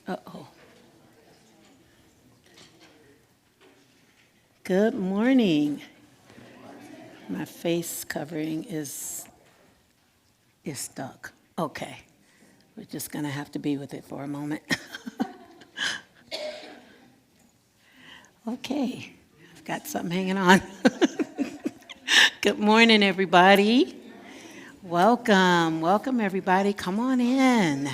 Uh-oh. Good morning. My face covering is stuck. Okay. We're just going to have to be with it for a moment. Okay. I've got something hanging on. Good morning, everybody. Welcome, everybody. Come on in.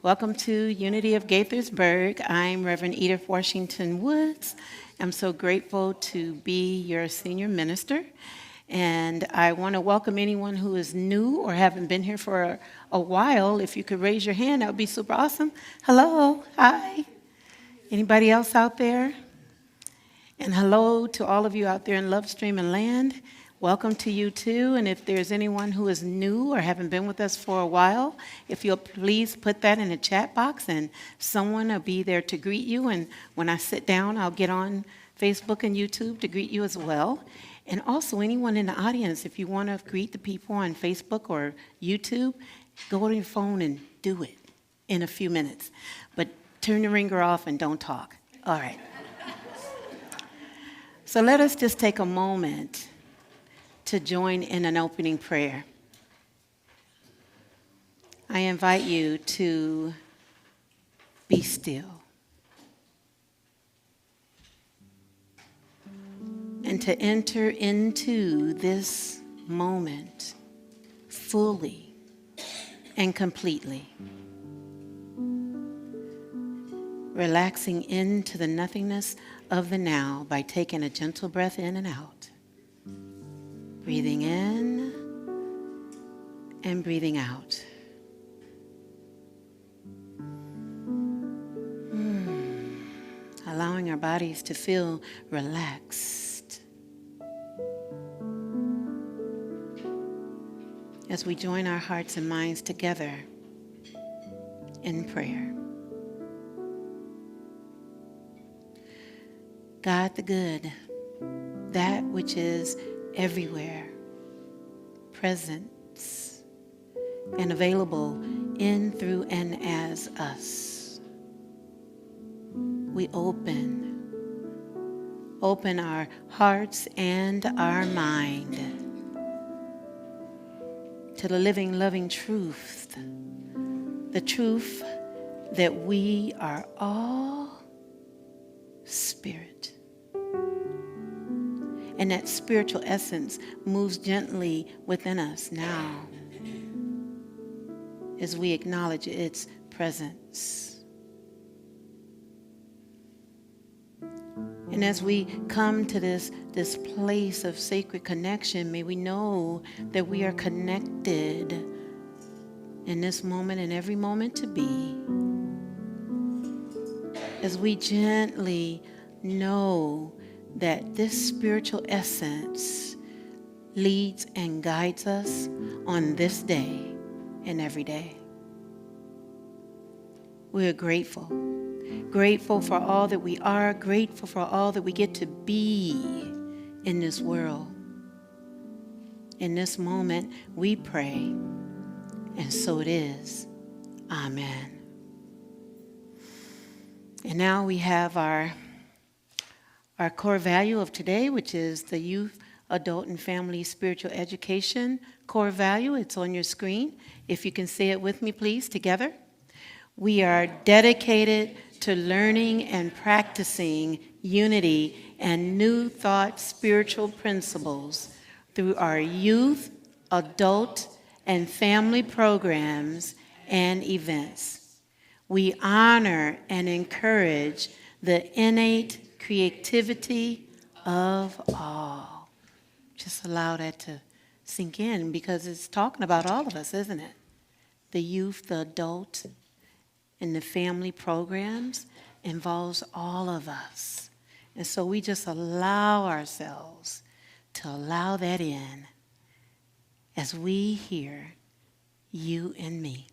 Welcome to Unity of Gaithersburg. I'm Reverend Edith Washington Woods. I'm so grateful to be your senior minister. And I want to welcome anyone who is new or haven't been here for a while. If you could raise your hand, that would be super awesome. Hello, hi. Anybody else out there? And hello to all of you out there in Love Stream and Land. Welcome to you too. And if there's anyone who is new or haven't been with us for a while, if you'll please put that in the chat box and someone will be there to greet you. And when I sit down, I'll get on Facebook and YouTube to greet you as well. And also anyone in the audience, if you want to greet the people on Facebook or YouTube, go to your phone and do it in a few minutes. But turn the ringer off and don't talk. All right. So let us just take a moment to join in an opening prayer. I invite you to be still and to enter into this moment fully and completely, relaxing into the nothingness of the now by taking a gentle breath in and out. Breathing in and breathing out. Allowing our bodies to feel relaxed as we join our hearts and minds together in prayer. God the good, that which is everywhere, present and available in, through, and as us. we open our hearts and our mind to the living, loving truth, the truth that we are all spirit. And that spiritual essence moves gently within us now as we acknowledge its presence. And as we come to this place of sacred connection, may we know that we are connected in this moment and every moment to be. As we gently know that this spiritual essence leads and guides us on this day and every day. We are grateful for all that we are, grateful for all that we get to be in this world. In this moment, we pray, and so it is. Amen. And now we have our core value of today, which is the youth, adult, and family spiritual education core value. It's on your screen. If you can say it with me, please, together. We are dedicated to learning and practicing unity and new thought spiritual principles through our youth, adult, and family programs and events. We honor and encourage the innate creativity of all. Just allow that to sink in because it's talking about all of us, isn't it? The youth, the adult, and the family programs involves all of us. And so we just allow ourselves to allow that in as we hear you and me.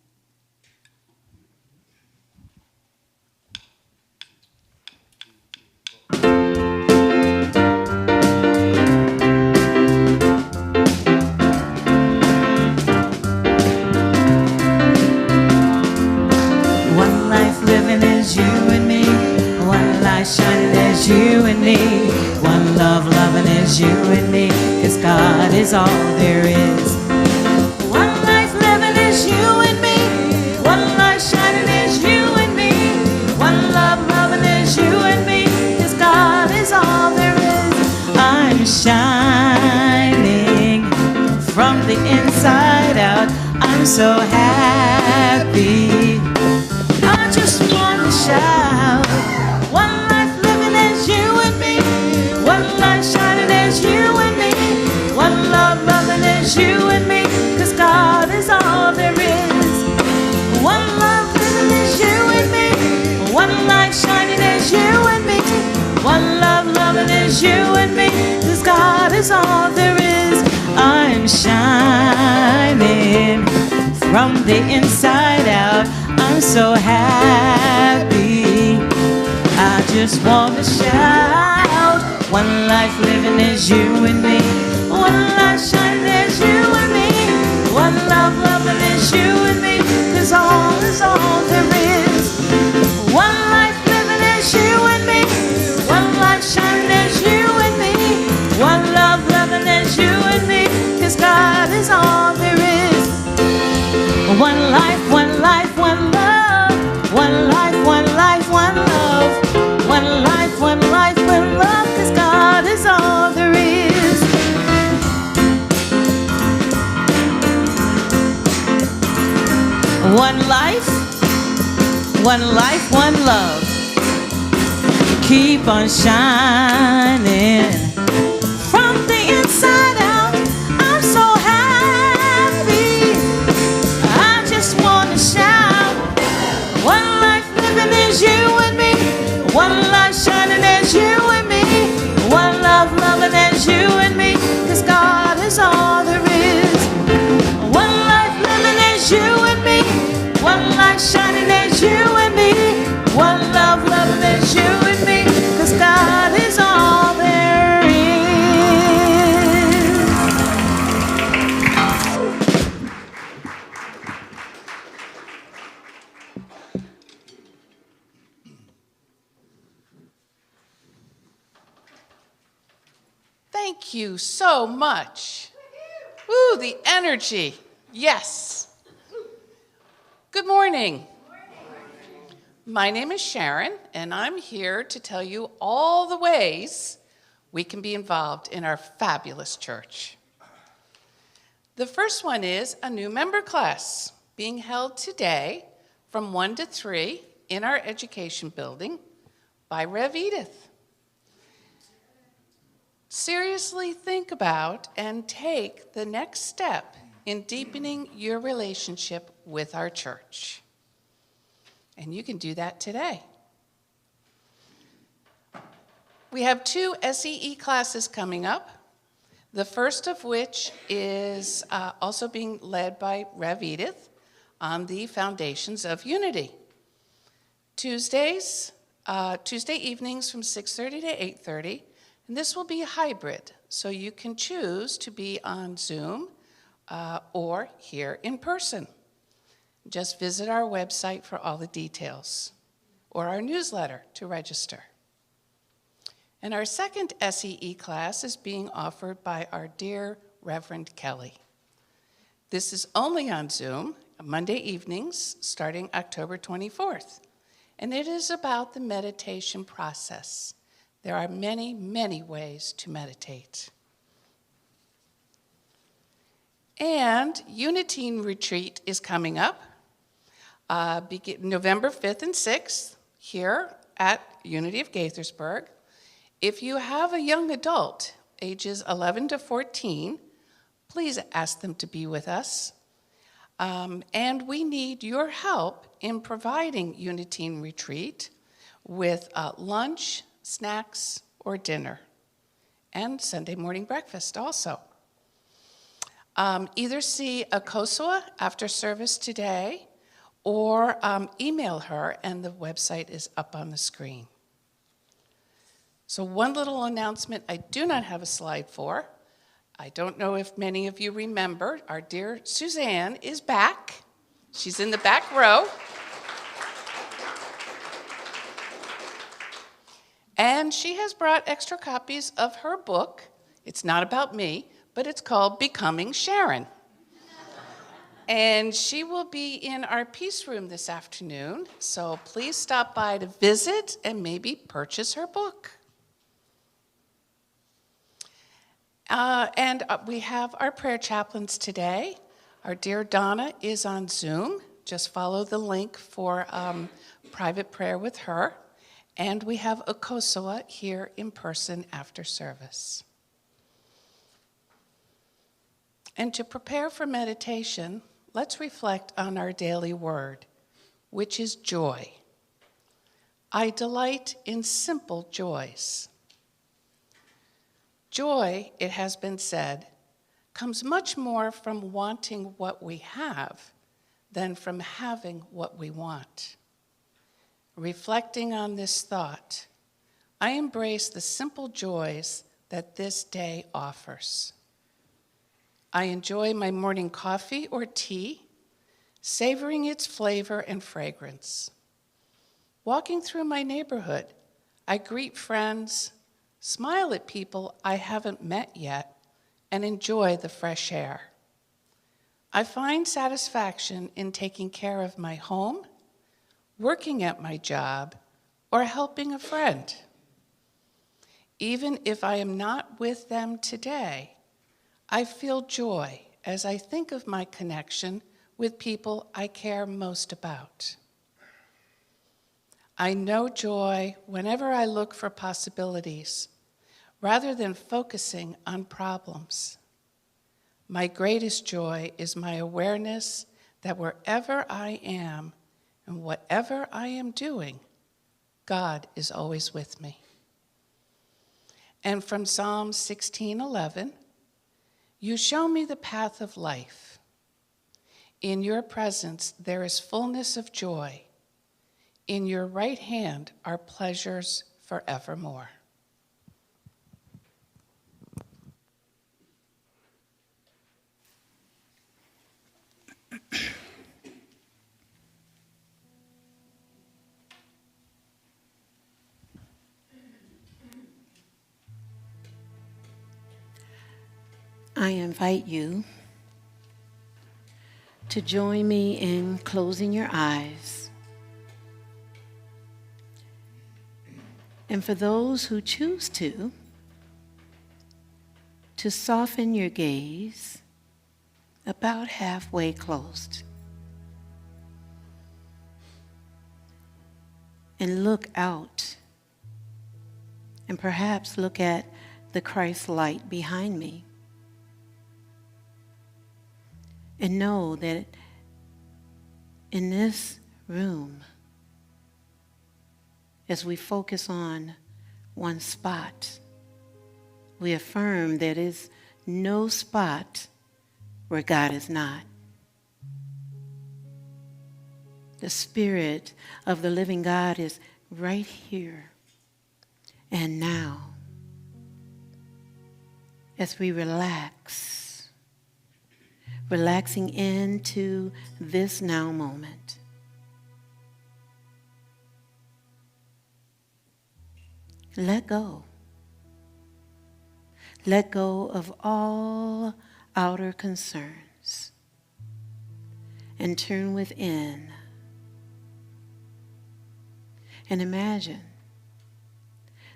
Shining as you and me, one love loving as you and me, 'cause God is all there is. One life living as you and me, one light shining as you and me, one love loving as you and me, 'cause God is all there is. I'm shining from the inside out, I'm so happy, I just want to shout. One life living as you and me, one light shining as you and me, one love loving as you and me, 'cause God is all there is. One love living as you and me, one light shining as you and me, one love loving as you and me, 'cause God is all there is. I'm shining from the inside out, I'm so happy, I just want to shout. One life living as you and me, one light shining as you and me, one love loving as you and me, 'cause all is all there is. One life living as you and me, one light shining as you and me, one love loving as you and me, 'cause God is all there is. One life, one life, one love, one life, one life, one love, one life, one life, one love, 'cause God is all there is. One life, one life, one love, keep on shining from the inside out, I'm so happy, I just want to shout. One life living as you and me, one light shining as you and me, one love loving as you and me, 'cause God is all there is. One life living as you and me, one light shining as you and me, one love loving as you and me, 'cause God is all there is. Thank you so much. Woo, the energy. Yes. Good morning. My name is Sharon, and I'm here to tell you all the ways we can be involved in our fabulous church. The first one is a new member class being held today from 1 to 3 in our education building by Rev Edith. Seriously think about and take the next step in deepening your relationship with our church. And you can do that today. We have 2 SEE classes coming up, the first of which is also being led by Rev Edith on the foundations of unity. Tuesday evenings from 6:30 to 8:30, and this will be a hybrid, so you can choose to be on Zoom or here in person. Just visit our website for all the details, or our newsletter to register. And our second SEE class is being offered by our dear Reverend Kelly. This is only on Zoom, Monday evenings, starting October 24th. And it is about the meditation process. There are many, many ways to meditate. And Unity Retreat is coming up. November 5th and 6th here at Unity of Gaithersburg. If you have a young adult, ages 11 to 14, please ask them to be with us. And we need your help in providing Unity Retreat with lunch, snacks, or dinner, and Sunday morning breakfast also. Either see Akosua after service today, or email her, and the website is up on the screen. So one little announcement I do not have a slide for. I don't know if many of you remember, our dear Suzanne is back. She's in the back row. And she has brought extra copies of her book. It's not about me, but it's called Becoming Sharon. And she will be in our Peace Room this afternoon, so please stop by to visit and maybe purchase her book. And we have our prayer chaplains today. Our dear Donna is on Zoom. Just follow the link for private prayer with her. And we have Akosua here in person after service. And to prepare for meditation, let's reflect on our daily word, which is joy. I delight in simple joys. Joy, it has been said, comes much more from wanting what we have than from having what we want. Reflecting on this thought, I embrace the simple joys that this day offers. I enjoy my morning coffee or tea, savoring its flavor and fragrance. Walking through my neighborhood, I greet friends, smile at people I haven't met yet, and enjoy the fresh air. I find satisfaction in taking care of my home, working at my job, or helping a friend. Even if I am not with them today, I feel joy as I think of my connection with people I care most about. I know joy whenever I look for possibilities, rather than focusing on problems. My greatest joy is my awareness that wherever I am and whatever I am doing, God is always with me. And from Psalm 16:11, you show me the path of life. In your presence there is fullness of joy. In your right hand are pleasures forevermore. I invite you to join me in closing your eyes. And for those who choose to soften your gaze about halfway closed and look out and perhaps look at the Christ light behind me. And know that in this room, as we focus on one spot, we affirm there is no spot where God is not. The Spirit of the living God is right here and now. As we relaxing into this now moment. Let go. Let go of all outer concerns and turn within and imagine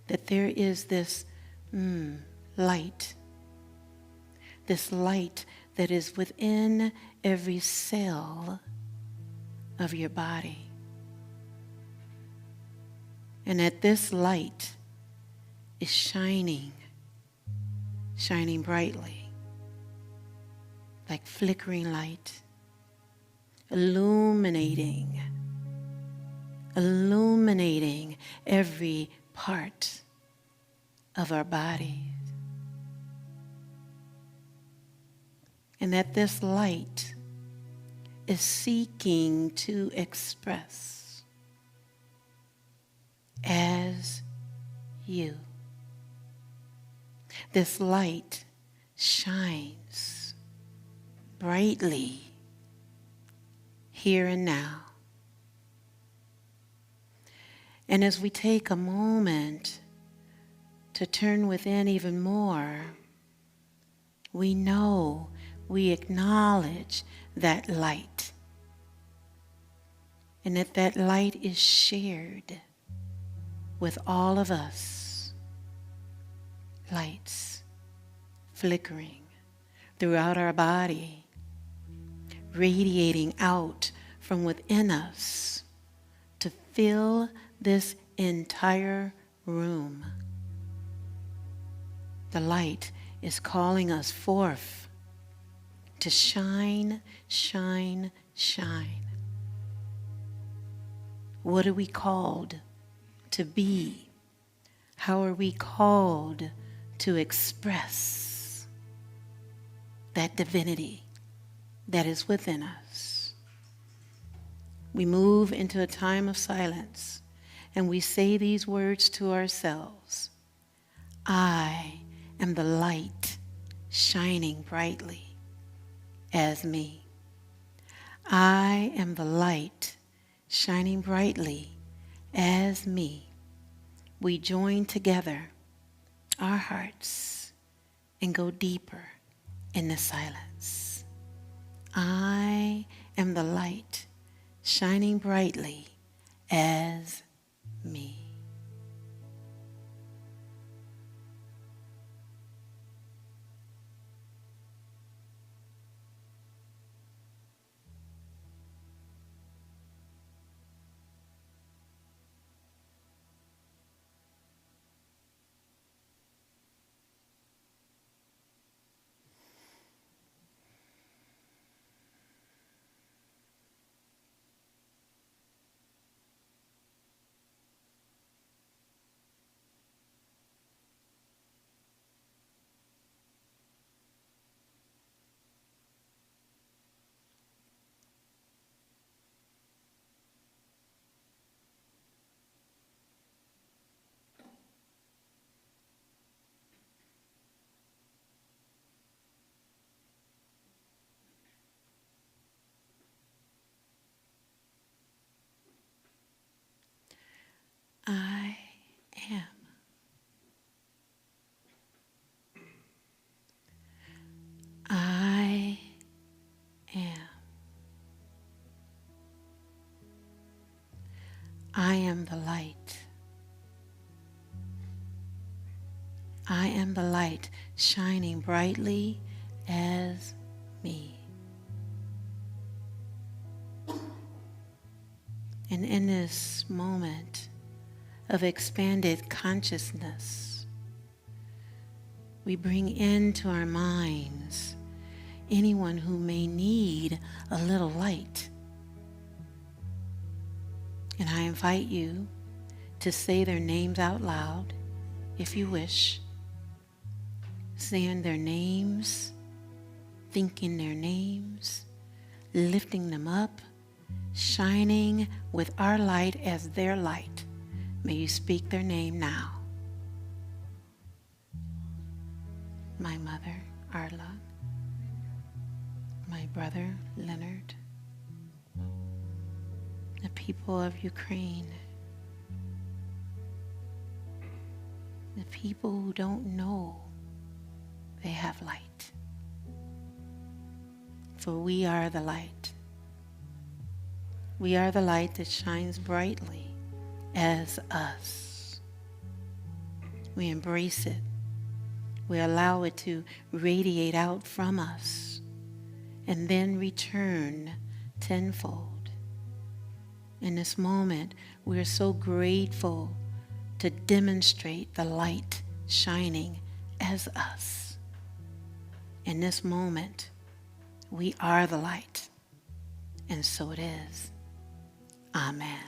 that there is this light, this light that is within every cell of your body. And that this light is shining brightly, like flickering light, illuminating every part of our body. And that this light is seeking to express as you. This light shines brightly here and now. And as we take a moment to turn within even more, we acknowledge that light, and that light is shared with all of us. Lights flickering throughout our body, radiating out from within us to fill this entire room. The light is calling us forth to shine, shine, shine. What are we called to be? How are we called to express that divinity that is within us? We move into a time of silence and we say these words to ourselves. I am the light shining brightly as me. I am the light shining brightly as me. We join together our hearts and go deeper in the silence. I am the light shining brightly as me. I am the light. I am the light shining brightly as me. And in this moment of expanded consciousness, we bring into our minds anyone who may need a little light. And I invite you to say their names out loud, if you wish. Saying their names, thinking their names, lifting them up, shining with our light as their light. May you speak their name now. My mother, Arla. My brother, Leonard. The people of Ukraine. The people who don't know they have light. For we are the light. We are the light that shines brightly as us. We embrace it. We allow it to radiate out from us and then return tenfold. In this moment, we are so grateful to demonstrate the light shining as us. In this moment, we are the light, and so it is. Amen.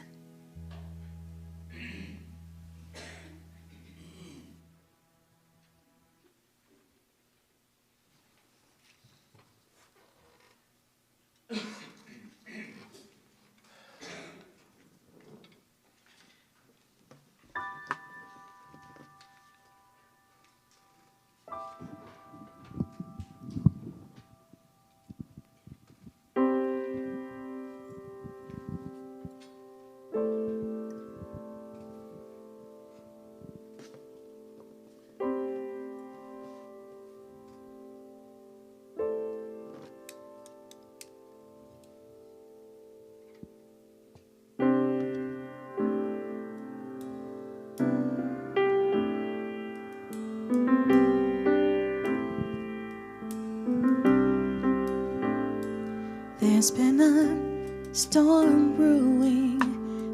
There's been a storm brewing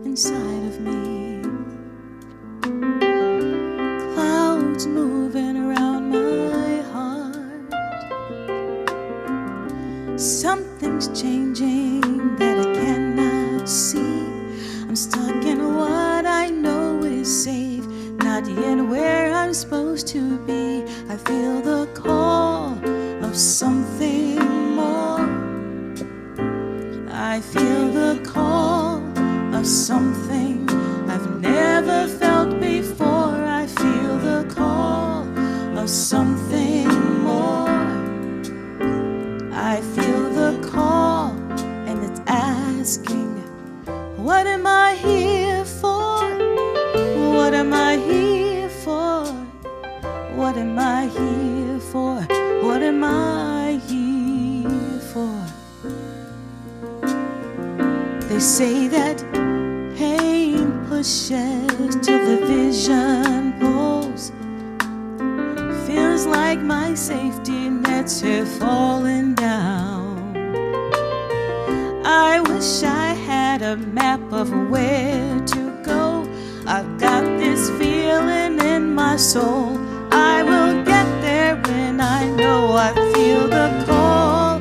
inside of me. Clouds moving around my heart. Something's changing that I cannot see. I'm stuck in what I know is safe, not yet where I'm supposed to be. I feel the call of something more. I feel the call of something I've never felt before. I feel the call of something more. I feel the call and it's asking, what am I here for? What am I here for? What am I here for? What am I here for? They say that pain pushes till the vision pulls. Feels like my safety nets have fallen down. I wish I had a map of where to go. I've got this feeling in my soul. I will get there when I know. I feel the call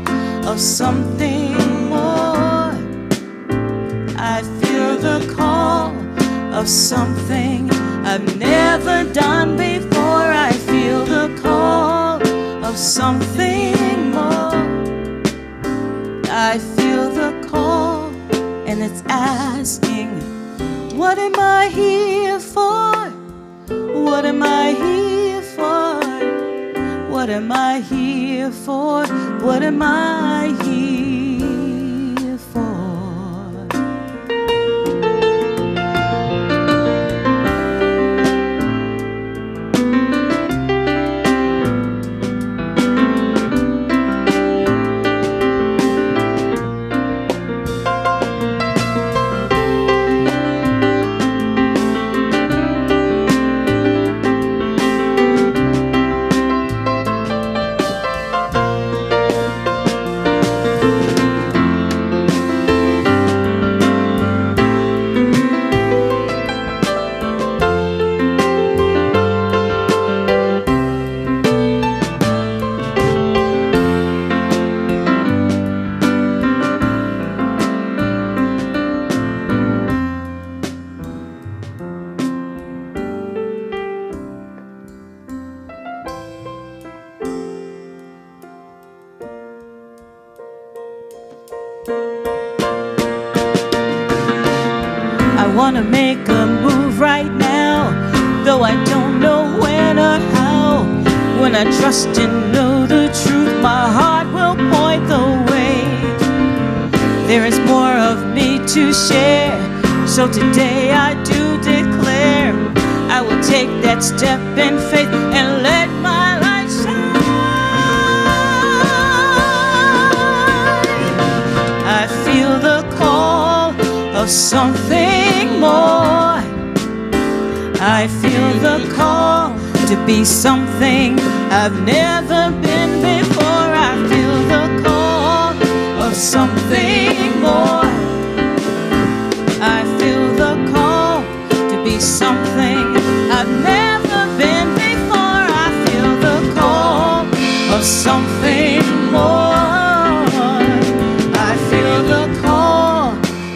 of something more. I feel the call of something I've never done before. I feel the call of something more. I feel the call and it's asking, what am I here for? What am I here for? What am I here for? What am I here for? wanna make a move right now, though I don't know when or how. When I trust and know the truth, my heart will point the way. There is more of me to share, so today I do declare I will take that step in faith and let my light shine. I feel the call of something more. I feel the call to be something I've never been before. I feel the call of something more. I feel the call to be something I've never been before. I feel the call of something more. I feel the call,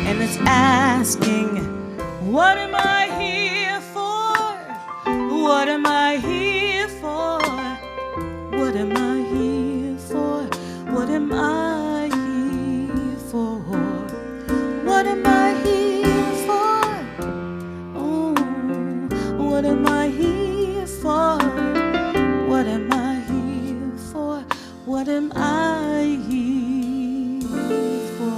and it's asking, what am I here for? What am I here for? What am I here for? What am I here for? What am I here for? Oh, what am I here for? What am I here for? What am I here for?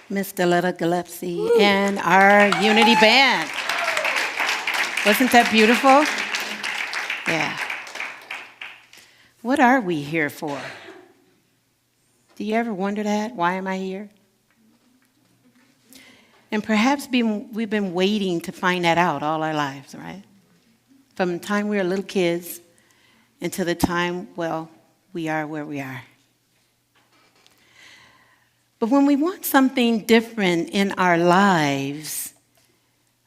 Miss Deletta Gillespie and our Unity Band. Wasn't that beautiful? Yeah. What are we here for? Do you ever wonder that? Why am I here? And perhaps we've been waiting to find that out all our lives, right? From the time we were little kids until the time, well, we are where we are. But when we want something different in our lives,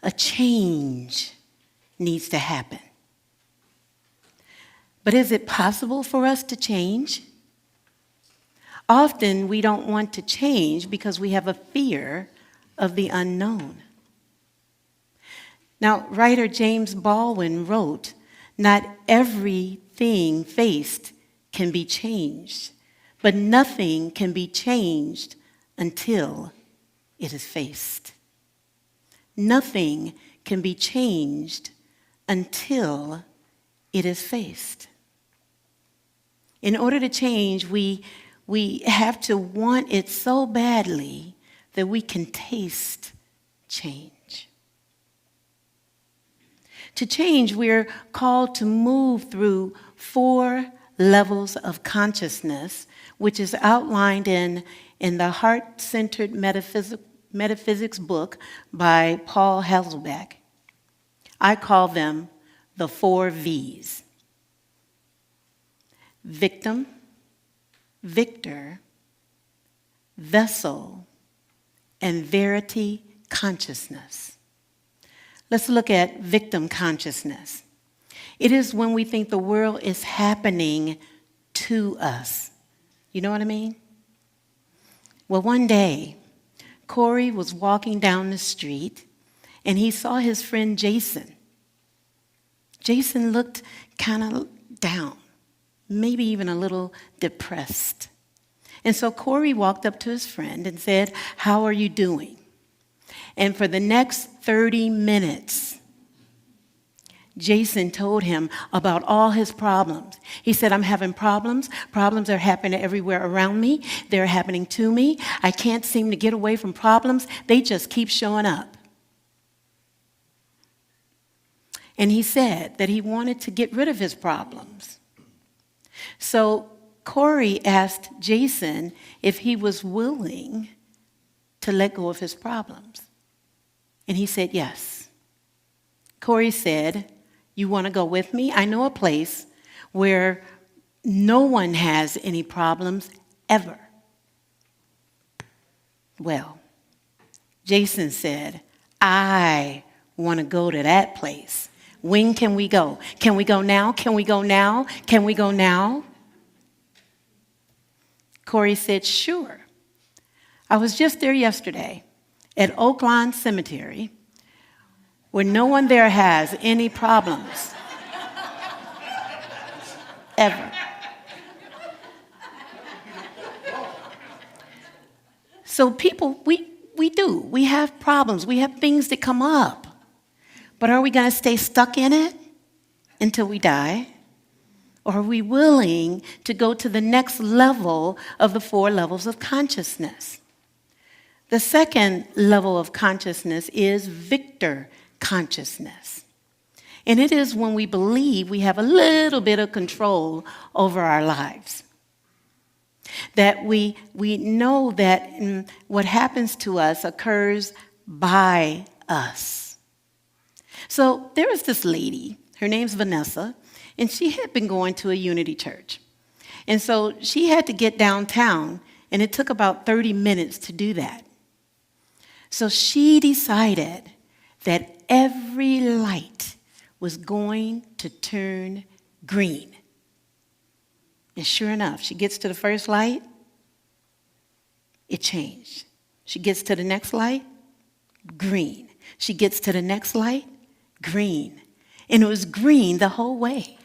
a change needs to happen. But is it possible for us to change? Often we don't want to change because we have a fear of the unknown. Now, writer James Baldwin wrote, "Not everything faced can be changed, but nothing can be changed until it is faced." Nothing can be changed until it is faced. In order to change, we have to want it so badly that we can taste change. To change, we're called to move through 4 levels of consciousness, which is outlined in the Heart-Centered Metaphysics book by Paul Hasselbeck. I call them the 4 V's: victim, victor, vessel, and verity consciousness. Let's look at victim consciousness. It is when we think the world is happening to us. You know what I mean? Well, one day, Corey was walking down the street and he saw his friend Jason. Jason looked kind of down, maybe even a little depressed. And so Corey walked up to his friend and said, "How are you doing?" And for the next 30 minutes, Jason told him about all his problems. He said, "I'm having problems. Problems are happening everywhere around me. They're happening to me. I can't seem to get away from problems. They just keep showing up." And he said that he wanted to get rid of his problems. So Corey asked Jason if he was willing to let go of his problems. And he said yes. Corey said, "You want to go with me? I know a place where no one has any problems ever." Well, Jason said, "I want to go to that place. When can we go? Can we go now? Can we go now? Can we go now?" Corey said, "Sure. I was just there yesterday at Oaklawn Cemetery, where no one there has any problems. Ever. So people, we have problems. We have things that come up. But are we going to stay stuck in it until we die? Or are we willing to go to the next level of the 4 levels of consciousness? The second level of consciousness is victor consciousness. And it is when we believe we have a little bit of control over our lives. That we know that what happens to us occurs by us. So there was this lady, her name's Vanessa, and she had been going to a Unity church. And so she had to get downtown, and it took about 30 minutes to do that. So she decided that every light was going to turn green. And sure enough, she gets to the first light, it changed. She gets to the next light, green. She gets to the next light, green. And it was green the whole way.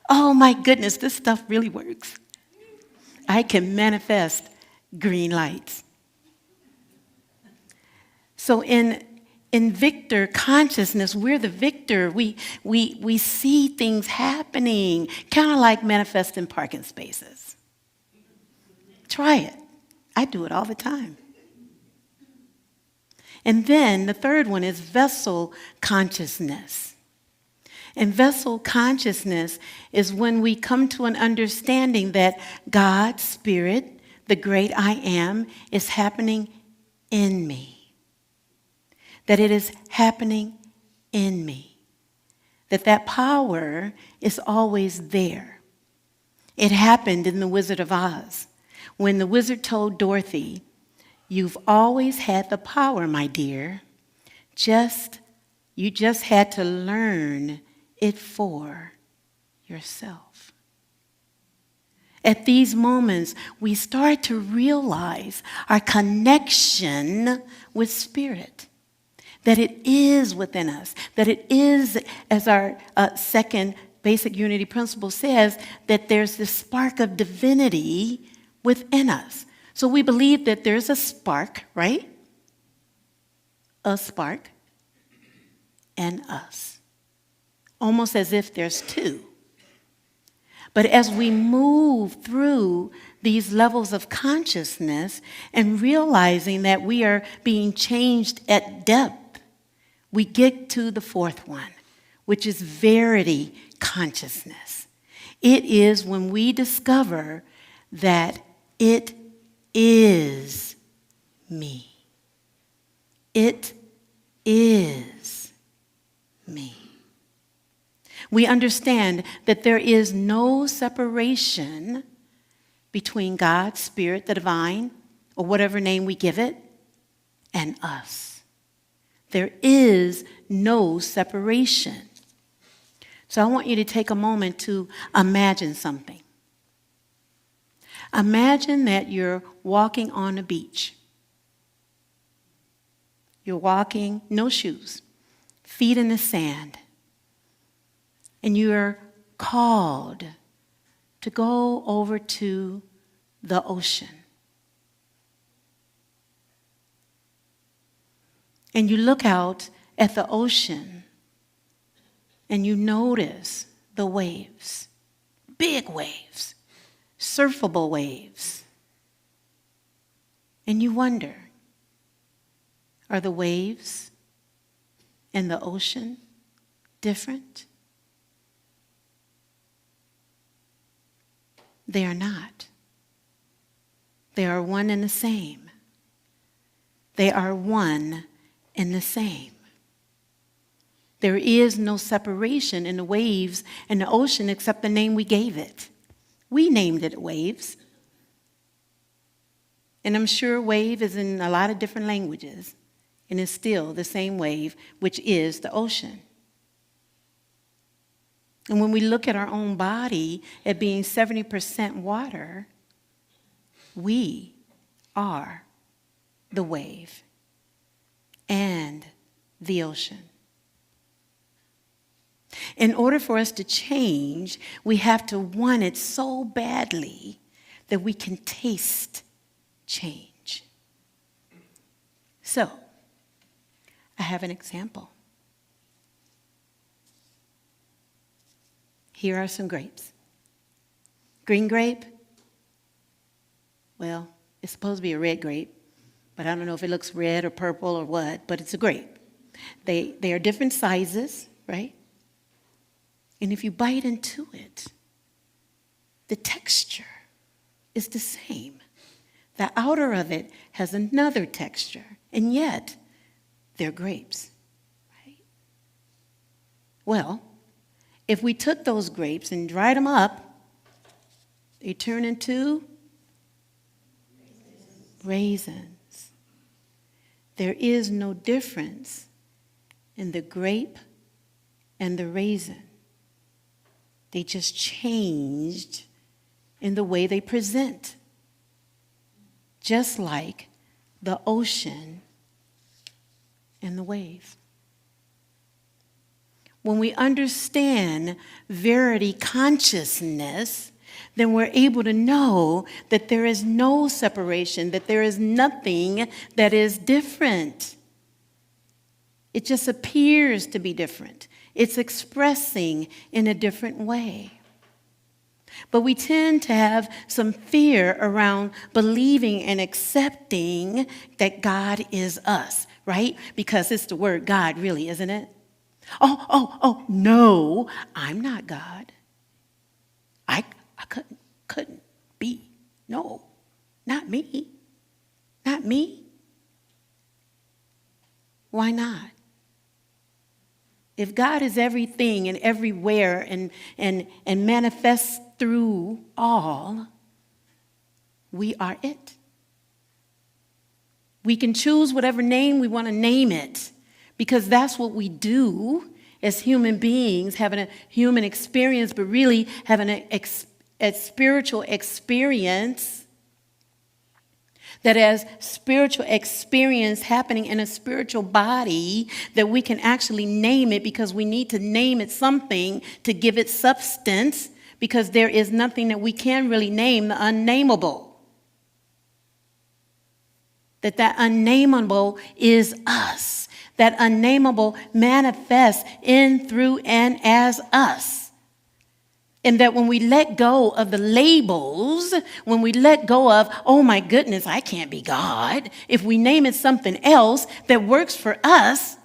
Oh my goodness, this stuff really works. I can manifest green lights. So in victor consciousness, we're the victor. We see things happening, kind of like manifesting parking spaces. Try it. I do it all the time. And then the third one is vessel consciousness. And vessel consciousness is when we come to an understanding that God, Spirit, the great I am, is happening in me. That it is happening in me. That power is always there. It happened in The Wizard of Oz when the wizard told Dorothy, "You've always had the power, my dear. You just had to learn it for yourself." At these moments, we start to realize our connection with Spirit. That it is within us, that it is, as our second basic unity principle says, that there's this spark of divinity within us. So we believe that there's a spark, right? A spark and us. Almost as if there's 2. But as we move through these levels of consciousness and realizing that we are being changed at depth, we get to the 4th one, which is verity consciousness. It is when we discover that it is me. It is me. We understand that there is no separation between God, Spirit, the divine, or whatever name we give it, and us. There is no separation. So I want you to take a moment to imagine something. Imagine that you're walking on a beach. You're walking, no shoes, feet in the sand. And you're called to go over to the ocean. And you look out at the ocean and you notice the waves, big waves, surfable waves. And you wonder, are the waves and the ocean different? They are not. They are one and the same. They are one and the same. There is no separation in the waves and the ocean except the name we gave it. We named it waves. And I'm sure wave is in a lot of different languages, and it's still the same wave, which is the ocean. And when we look at our own body at being 70% water, we are the wave and the ocean. In order for us to change, we have to want it so badly that we can taste change. So, I have an example. Here are some grapes. Green grape, well, it's supposed to be a red grape, but I don't know if it looks red or purple or what, but it's a grape. They are different sizes, right? And if you bite into it, the texture is the same. The outer of it has another texture, and yet they're grapes, right? Well, if we took those grapes and dried them up, they turn into raisins. There is no difference in the grape and the raisin. They just changed in the way they present. Just like the ocean and the wave. When we understand verity consciousness, then we're able to know that there is no separation, that there is nothing that is different. It just appears to be different. It's expressing in a different way. But we tend to have some fear around believing and accepting that God is us, right? Because it's the word God, really, isn't it? Oh, no, I'm not God. I couldn't be. No, not me. Not me. Why not? If God is everything and everywhere and manifests through all, we are it. We can choose whatever name we want to name it, because that's what we do as human beings, having a human experience, but really having a spiritual experience. That as spiritual experience happening in a spiritual body, that we can actually name it, because we need to name it something to give it substance, because there is nothing that we can really name the unnameable. That unnameable is us. That unnameable manifests in, through, and as us. And that when we let go of the labels, when we let go of, oh my goodness, I can't be God, if we name it something else that works for us,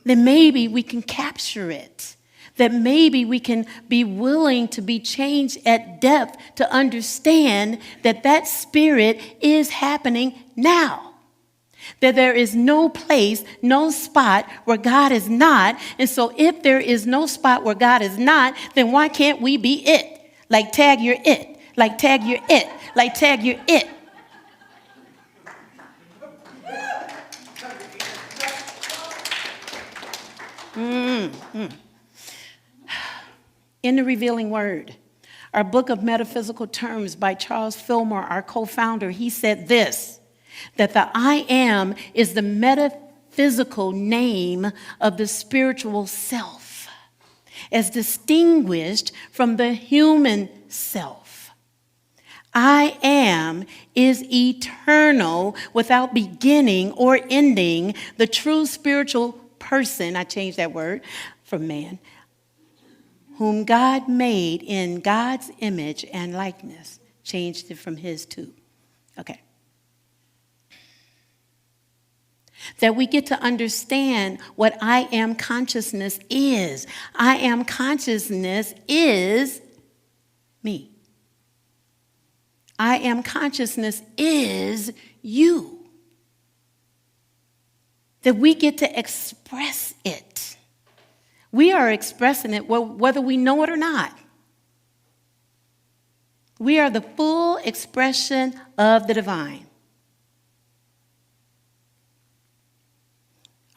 then maybe we can capture it. That maybe we can be willing to be changed at depth to understand that that spirit is happening now. That there is no place, no spot where God is not. And so if there is no spot where God is not, then why can't we be it? Like tag you're it. Like tag you're it. Like tag you're it. In the Revealing Word, our book of metaphysical terms by Charles Fillmore, our co-founder, he said this, that the I am is the metaphysical name of the spiritual self, as distinguished from the human self. I am is eternal, without beginning or ending. The true spiritual person, I changed that word from man, whom God made in God's image and likeness. Changed it from his too. Okay. That we get to understand what I am consciousness is. I am consciousness is me. I am consciousness is you. That we get to express it. We are expressing it whether we know it or not. We are the full expression of the divine.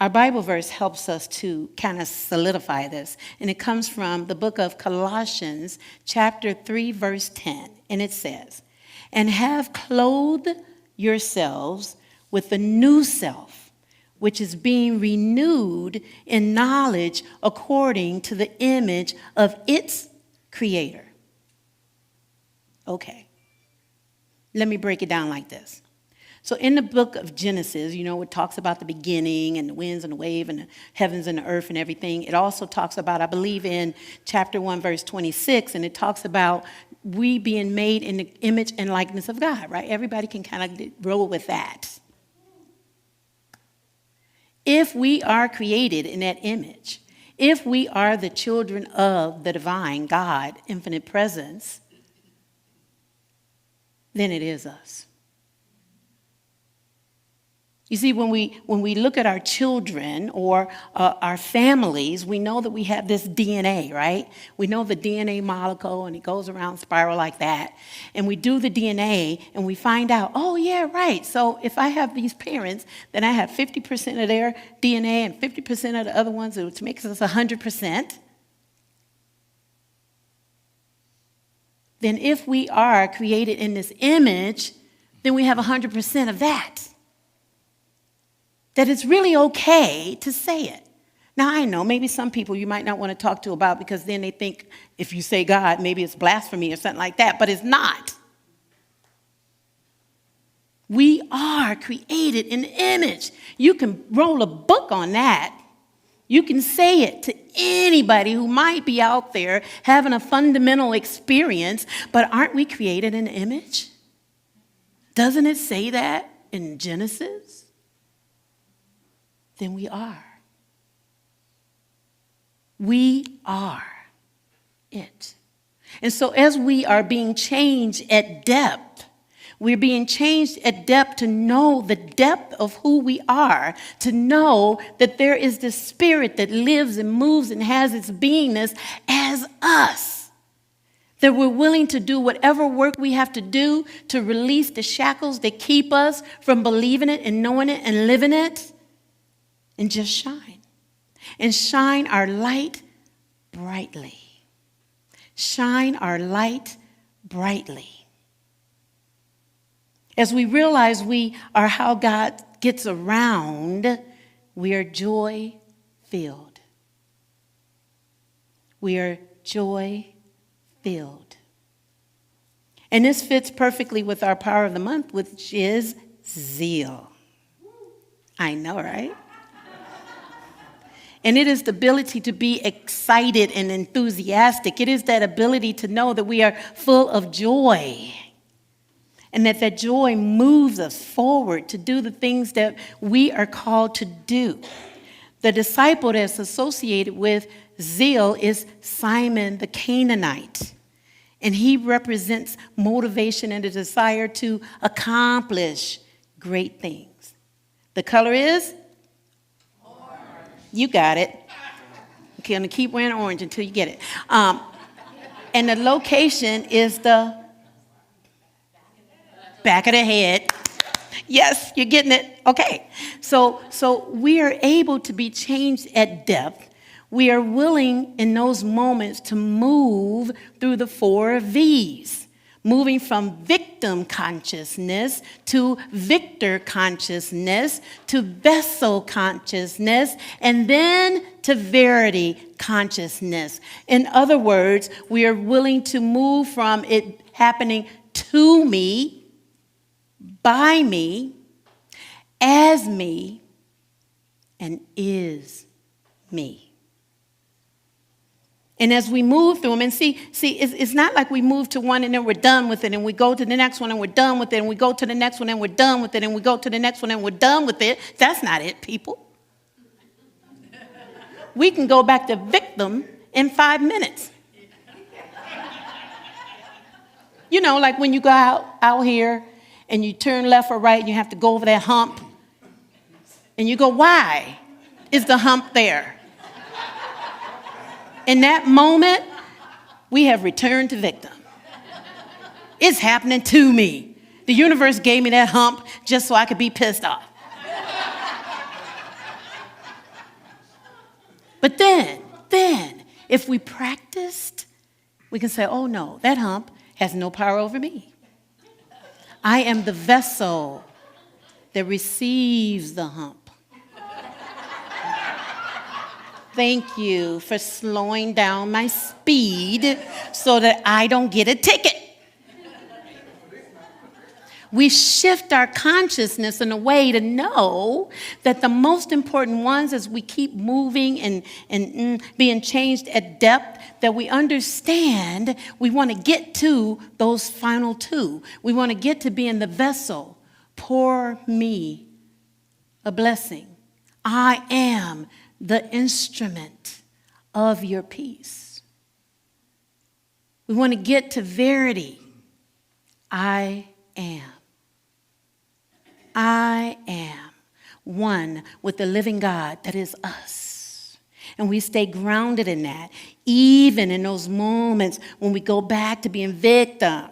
Our Bible verse helps us to kind of solidify this, and it comes from the book of Colossians, chapter 3, verse 10, and it says, "And have clothed yourselves with the new self, which is being renewed in knowledge according to the image of its creator. Okay, let me break it down like this. So in the book of Genesis, it talks about the beginning and the winds and the wave and the heavens and the earth and everything. It also talks about, I believe in chapter 1, verse 26, and it talks about we being made in the image and likeness of God, right? Everybody can kind of roll with that. If we are created in that image, if we are the children of the divine God, infinite presence, then it is us. You see, when we look at our children or our families, we know that we have this DNA, right? We know the DNA molecule, and it goes around spiral like that. And we do the DNA, and we find out, oh, yeah, right. So if I have these parents, then I have 50% of their DNA and 50% of the other ones, which makes us 100%. Then if we are created in this image, then we have 100% of that. That it's really okay to say it. Now, I know maybe some people you might not want to talk to about because then they think if you say God, maybe it's blasphemy or something like that, but it's not. We are created in the image. You can roll a book on that. You can say it to anybody who might be out there having a fundamental experience, but aren't we created in the image? Doesn't it say that in Genesis? Then we are. We are it. And so as we are being changed at depth, we're being changed at depth to know the depth of who we are, to know that there is this spirit that lives and moves and has its beingness as us. That we're willing to do whatever work we have to do to release the shackles that keep us from believing it and knowing it and living it. And just shine. And shine our light brightly. Shine our light brightly. As we realize we are how God gets around, we are joy-filled. We are joy-filled. And this fits perfectly with our power of the month, which is zeal. I know, right? And it is the ability to be excited and enthusiastic. It is that ability to know that we are full of joy. And that joy moves us forward to do the things that we are called to do. The disciple that's associated with zeal is Simon the Canaanite. And he represents motivation and a desire to accomplish great things. The color is? You got it. Okay, I'm going to keep wearing orange until you get it. And the location is the back of the head. Yes, you're getting it. Okay. So we are able to be changed at depth. We are willing in those moments to move through the 4 V's. Moving from victim consciousness to victor consciousness to vessel consciousness and then to verity consciousness. In other words, we are willing to move from it happening to me, by me, as me, and is me. And as we move through them, and see, it's not like we move to one and then we're done with it, and we go to the next one and we're done with it, and we go to the next one and we're done with it, and we go to the next one and we're done with it. That's not it, people. We can go back to victim in 5 minutes. Like when you go out here and you turn left or right and you have to go over that hump, and you go, why is the hump there? In that moment, we have returned to victim. It's happening to me. The universe gave me that hump just so I could be pissed off. But then, if we practiced, we can say, oh no, that hump has no power over me. I am the vessel that receives the hump. Thank you for slowing down my speed so that I don't get a ticket. We shift our consciousness in a way to know that the most important ones, as we keep moving and being changed at depth, that we understand we want to get to those final two. We want to get to being the vessel. Pour me a blessing. I am the instrument of your peace. We want to get to verity. I am. I am one with the living God that is us. And we stay grounded in that, even in those moments when we go back to being victim.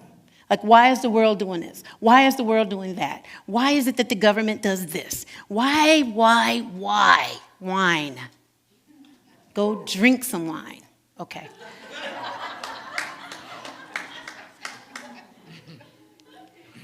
Like, why is the world doing this? Why is the world doing that? Why is it that the government does this? Why? Wine. Go drink some wine. Okay.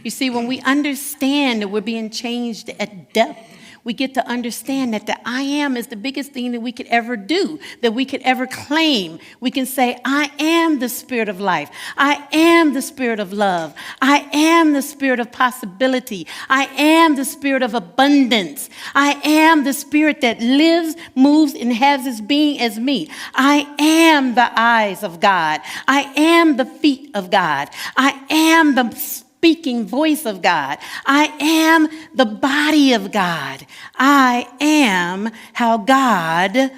You see, when we understand that we're being changed at depth, we get to understand that the I am is the biggest thing that we could ever do, that we could ever claim. We can say, I am the spirit of life. I am the spirit of love. I am the spirit of possibility. I am the spirit of abundance. I am the spirit that lives, moves, and has its being as me. I am the eyes of God. I am the feet of God. I am the speaking voice of God. I am the body of God. I am how God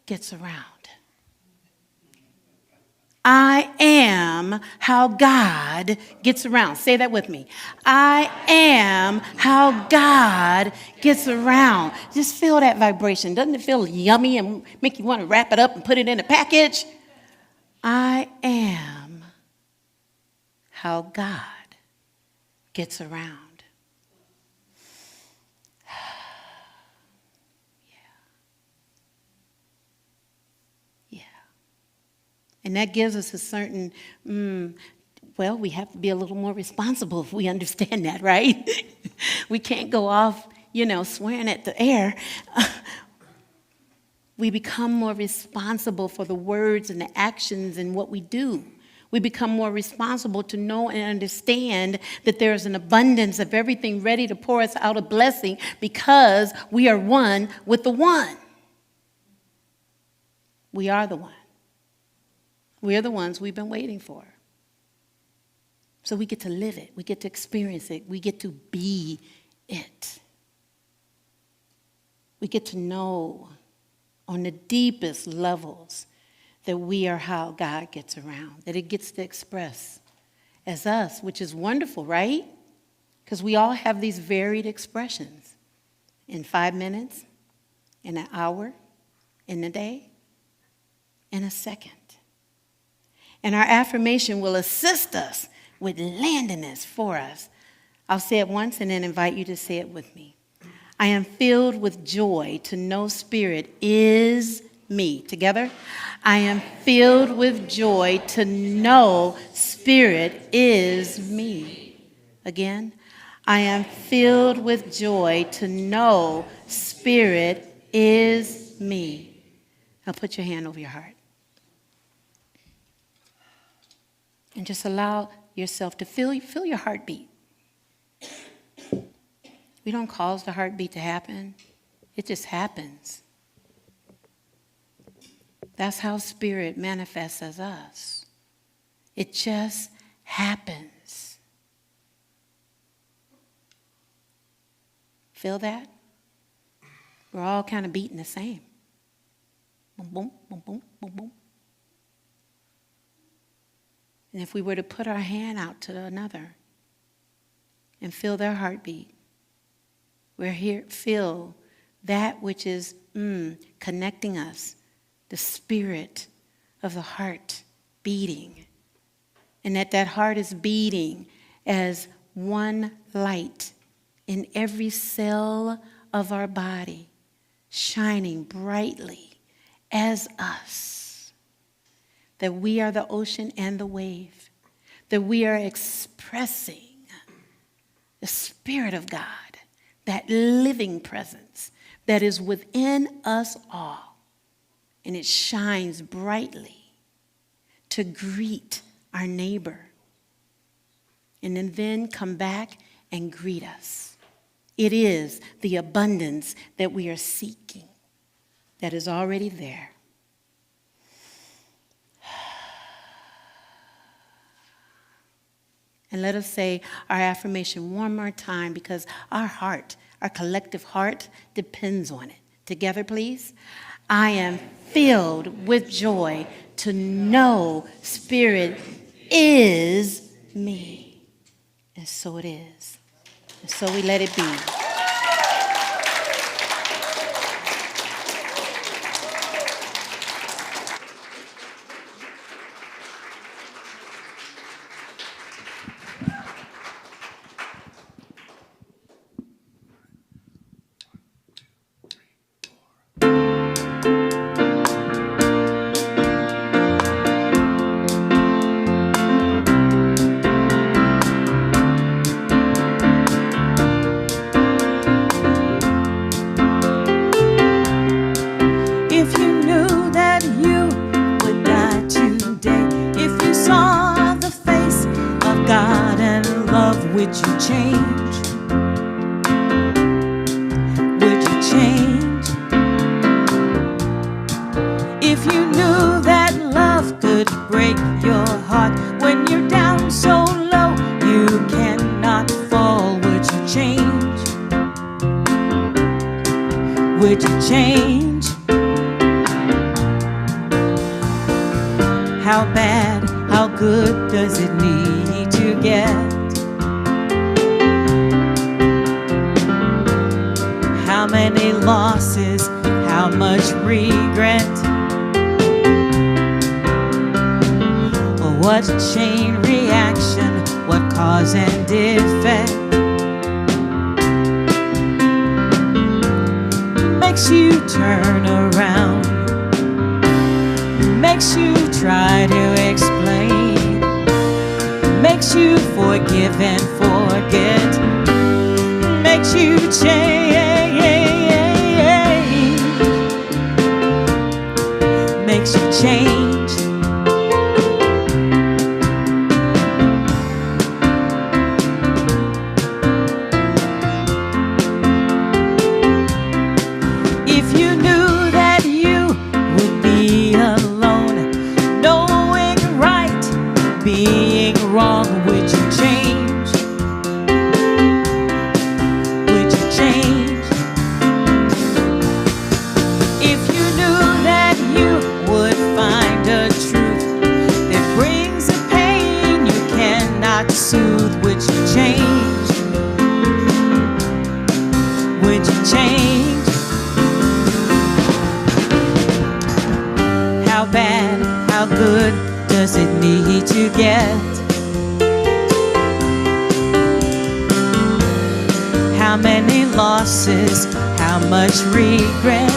gets around. I am how God gets around. Say that with me. I am how God gets around. Just feel that vibration. Doesn't it feel yummy and make you want to wrap it up and put it in a package? I am how God gets around. Yeah. And that gives us a certain, well, we have to be a little more responsible if we understand that, right? We can't go off, swearing at the air. We become more responsible for the words and the actions and what we do. We become more responsible to know and understand that there is an abundance of everything ready to pour us out a blessing because we are one with the one. We are the one. We are the ones we've been waiting for. So we get to live it. We get to experience it. We get to be it. We get to know on the deepest levels that we are how God gets around, that it gets to express as us, which is wonderful, right? Because we all have these varied expressions in 5 minutes, in an hour, in a day, in a second. And our affirmation will assist us with landing this for us. I'll say it once and then invite you to say it with me. I am filled with joy to know Spirit is me. Together? I am filled with joy to know Spirit is me. Again? I am filled with joy to know Spirit is me. Now put your hand over your heart. And just allow yourself to feel your heartbeat. We don't cause the heartbeat to happen. It just happens. That's how Spirit manifests as us. It just happens. Feel that? We're all kind of beating the same. Boom, boom, boom, boom, boom, boom. And if we were to put our hand out to another and feel their heartbeat, we're here, feel that which is connecting us, the spirit of the heart beating. And that heart is beating as one light in every cell of our body, shining brightly as us. That we are the ocean and the wave. That we are expressing the Spirit of God, that living presence that is within us all. and it shines brightly to greet our neighbor, and then come back and greet us. It is the abundance that we are seeking that is already there. And let us say our affirmation one more time, because our heart, our collective heart, depends on it. Together, please. I am filled with joy to know Spirit is me. And so it is. And so we let it be. If you knew that you would die today, if you saw the face of God and love, would you change? Would you change? If you knew that love could break your heart when you're down so low you cannot fall, would you change? Would you change? How bad, how good does it need to get? How many losses, how much regret? What chain reaction, what cause and effect makes you turn around? Makes you try to explain, makes you forgive and forget, makes you change, makes you change. If you knew that you would be alone, knowing right, being wrong, would you change? Would you change? If you knew that you would find a truth that brings a pain you cannot soothe, would you change? Would you change? How bad, how good does it need to get? How many losses, how much regret?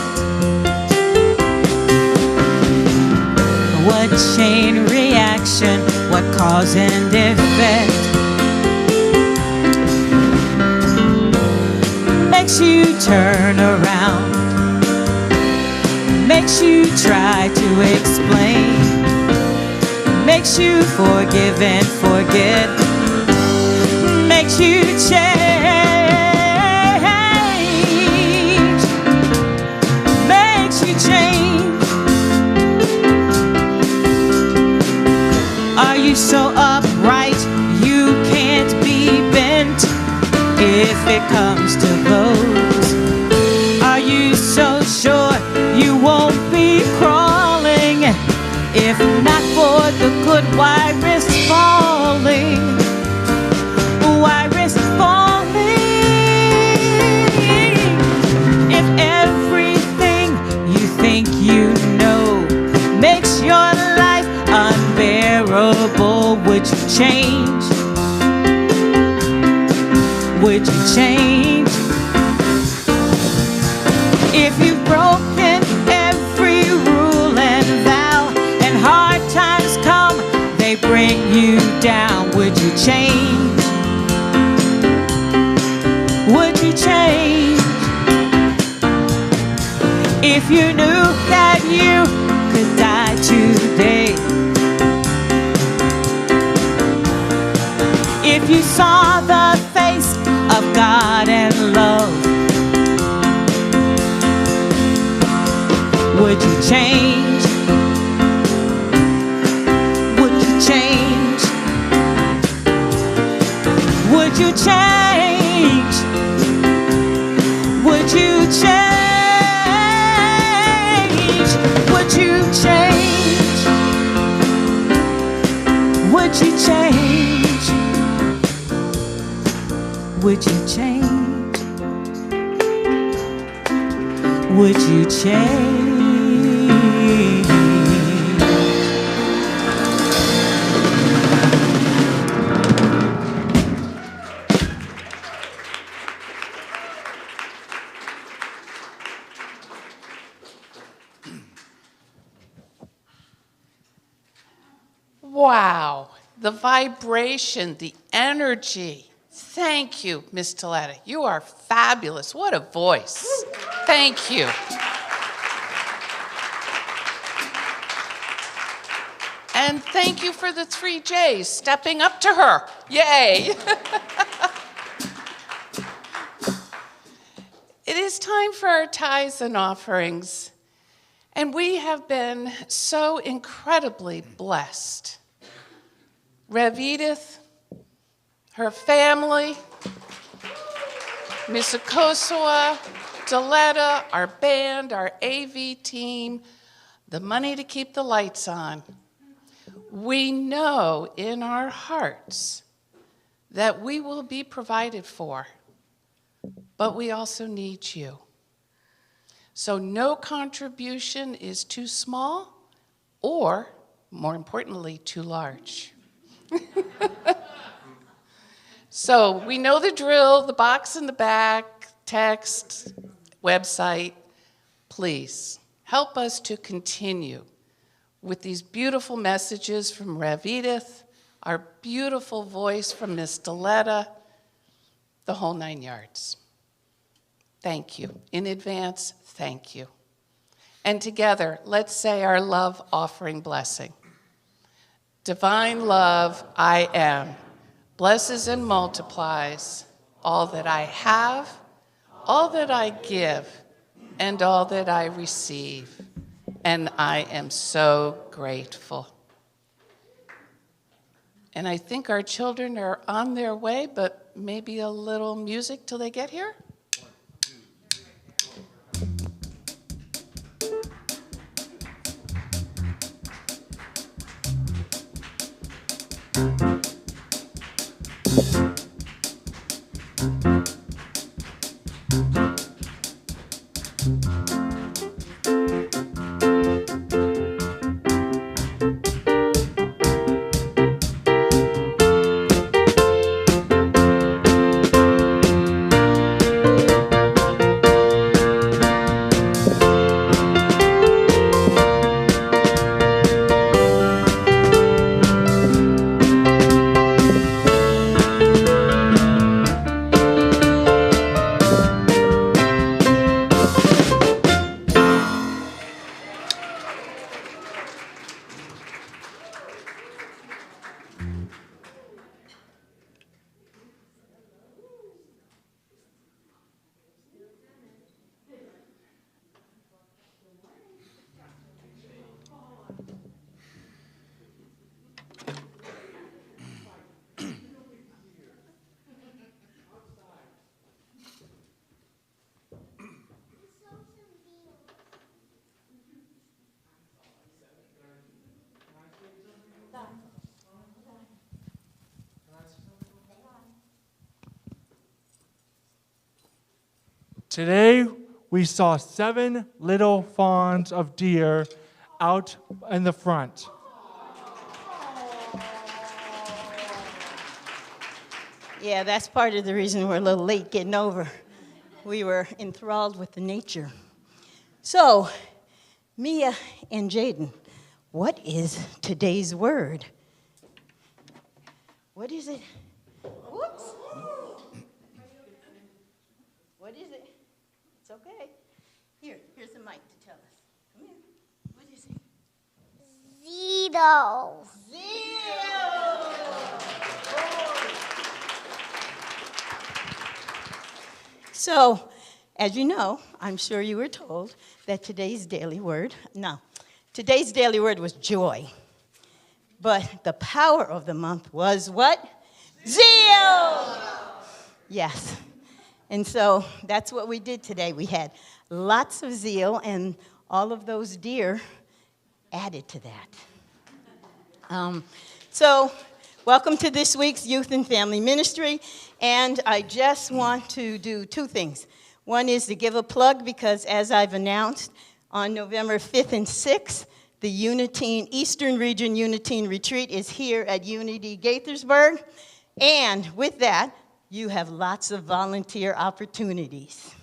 What chain reaction, what cause and effect makes you turn around? Makes you try to explain, makes you forgive and forget, makes you change, makes you change. Are you so upright you can't be bent if it comes to blows? Are you so sure you won't be crawling? If not for the good, why risk falling? Why risk falling? If everything you think you know makes your life unbearable, would you change? Would you change? If you've broken every rule and vow, and hard times come, they bring you down, would you change? Would you change? If you knew that you could die today, if you saw the face of God and love, would you change? Would you change? Would you change? Would you change? Would you change? Would you change? Would you change? Would you change? Wow, the vibration, the energy. Thank you, Miss Tilletta. You are fabulous. What a voice. Thank you. And thank you for the 3 J's stepping up to her. Yay. It is time for our tithes and offerings. And we have been so incredibly blessed. Rev Edith, her family, Miss Akosua, Daletta, our band, our AV team, the money to keep the lights on. We know in our hearts that we will be provided for, but we also need you. So no contribution is too small or, more importantly, too large. So we know the drill, the box in the back, text, website. Please help us to continue with these beautiful messages from Rev Edith, our beautiful voice from Miss Daletta, the whole 9 yards. Thank you. In advance, thank you. And together, let's say our love offering blessing. Divine love, I am, blesses and multiplies all that I have, all that I give, and all that I receive. And I am so grateful. And I think our children are on their way, but maybe a little music till they get here? Today, we saw 7 little fawns of deer out in the front. Yeah, that's part of the reason we're a little late getting over. We were enthralled with the nature. So, Mia and Jaden, what is today's word? What is it? Whoops. What is it? It's okay. Here's the mic to tell Zero. So, as you know, I'm sure you were told that today's daily word was joy. But the power of the month was what? Zeal! Yes. And so that's what we did today. We had lots of zeal, and all of those deer added to that. So welcome to this week's Youth and Family Ministry. And I just want to do two things. One is to give a plug because, as I've announced, on November 5th and 6th, the Eastern Region Unitine Retreat is here at Unity Gaithersburg. And with that, you have lots of volunteer opportunities.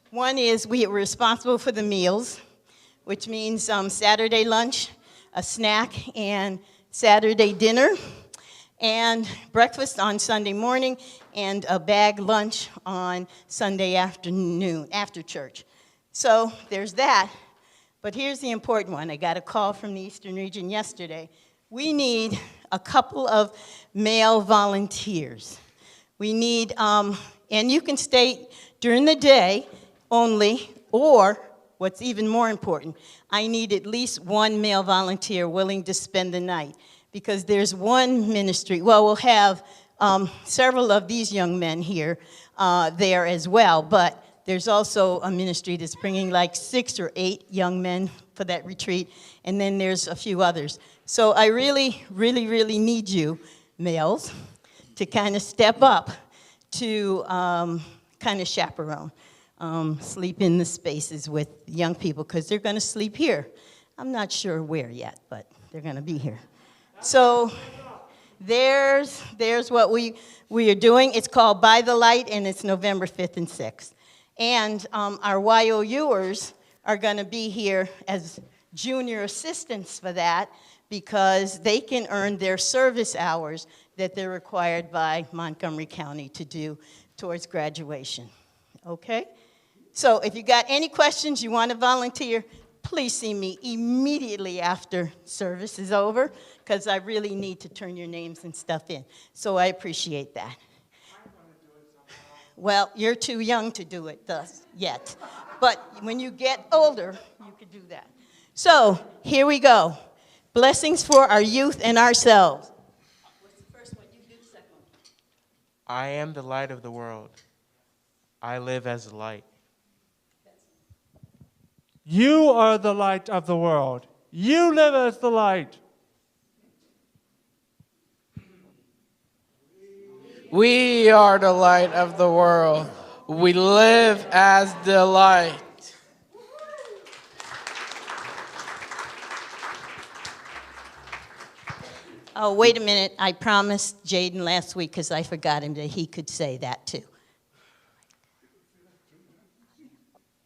One is we are responsible for the meals, which means Saturday lunch, a snack, and Saturday dinner, and breakfast on Sunday morning, and a bag lunch on Sunday afternoon after church. So there's that. But here's the important one. I got a call from the Eastern Region yesterday. We need a couple of male volunteers. We need, and you can stay during the day only, or what's even more important, I need at least one male volunteer willing to spend the night. Because there's one ministry, well, we'll have several of these young men here there as well, but there's also a ministry that's bringing like 6 or 8 young men for that retreat, and then there's a few others. So I really, really, really need you, males, to kind of step up to kind of chaperone, sleep in the spaces with young people, because they're going to sleep here. I'm not sure where yet, but they're going to be here. So there's what we are doing. It's called By the Light, and it's November 5th and 6th. And our YOUers are going to be here as junior assistants for that because they can earn their service hours that they're required by Montgomery County to do towards graduation. Okay? So if you got any questions, you want to volunteer, please see me immediately after service is over because I really need to turn your names and stuff in. So I appreciate that. Well, you're too young to do it thus yet. But when you get older, you could do that. So here we go. Blessings for our youth and ourselves. What's the first one? You do the second one. I am the light of the world. I live as the light. You are the light of the world. You live as the light. We are the light of the world. We live as the light. Oh, wait a minute. I promised Jaden last week, because I forgot him, that he could say that too.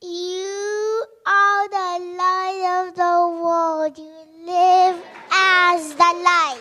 You are the light of the world. You live as the light.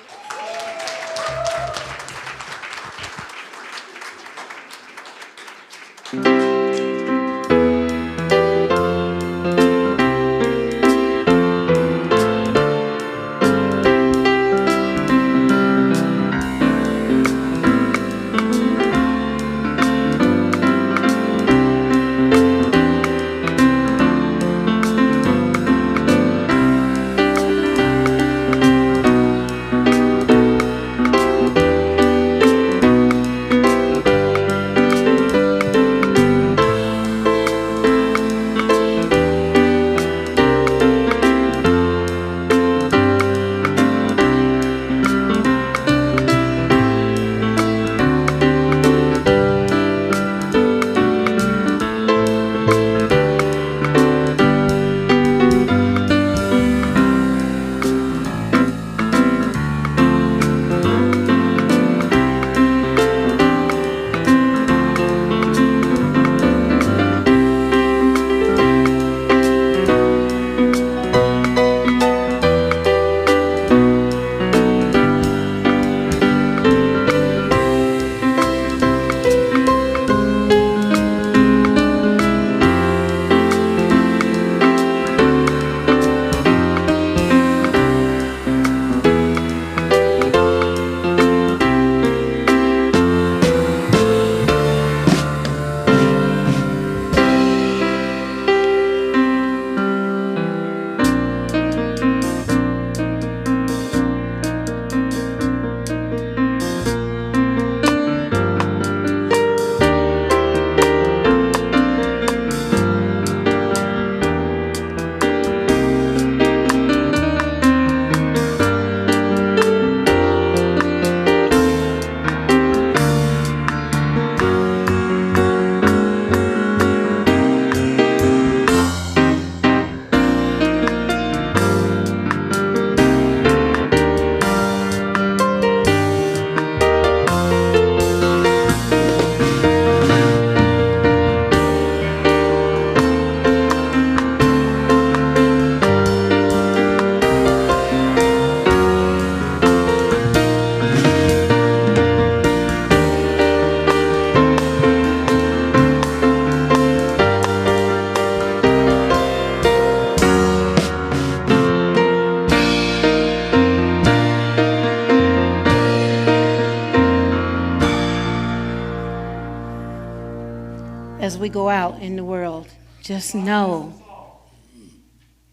we go out in the world, just know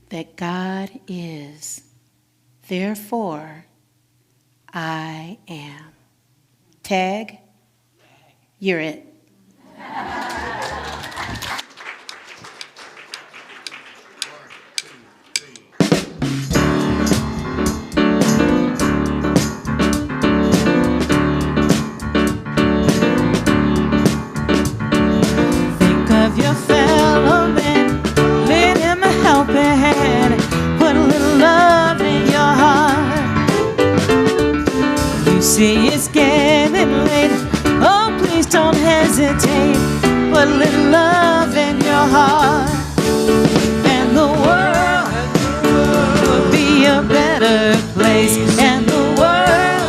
that God is. Therefore, I am. Tag, you're it. Think of your fellow man, lend him a helping hand, put a little love in your heart. You see it's getting late, oh please don't hesitate, put a little love in your heart. And the world will be a better place, and the world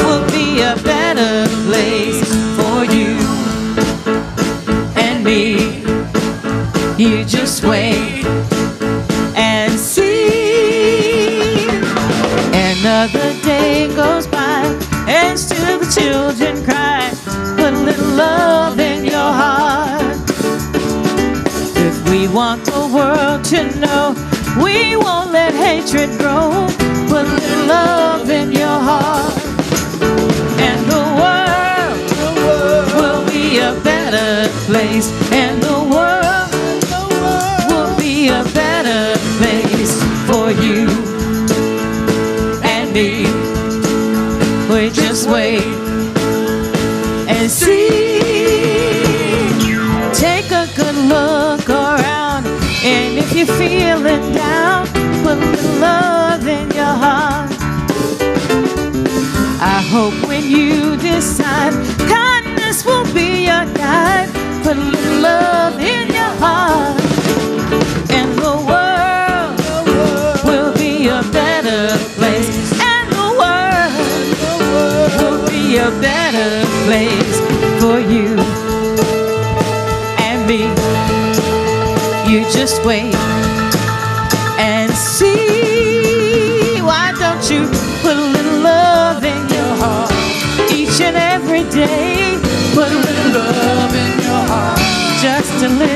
will be a better place for you and me. You just wait and see. Another day goes by and still the children cry. Put a little love in your heart. If we want the world to know, we won't let hatred grow. Put a little love in your heart, and the world will be a better place, and the world will be a better place for you and me. We just wait and see. Take a good look around, and if you're feeling down, put a little love in your heart. I hope when you decide kindness will be your guide, put a little love in your heart, and the world will be a better place, and the world will be a better place for you and me. You just wait and see. Why don't you put a little love in your heart each and every day? Put a little love in your heart, just a little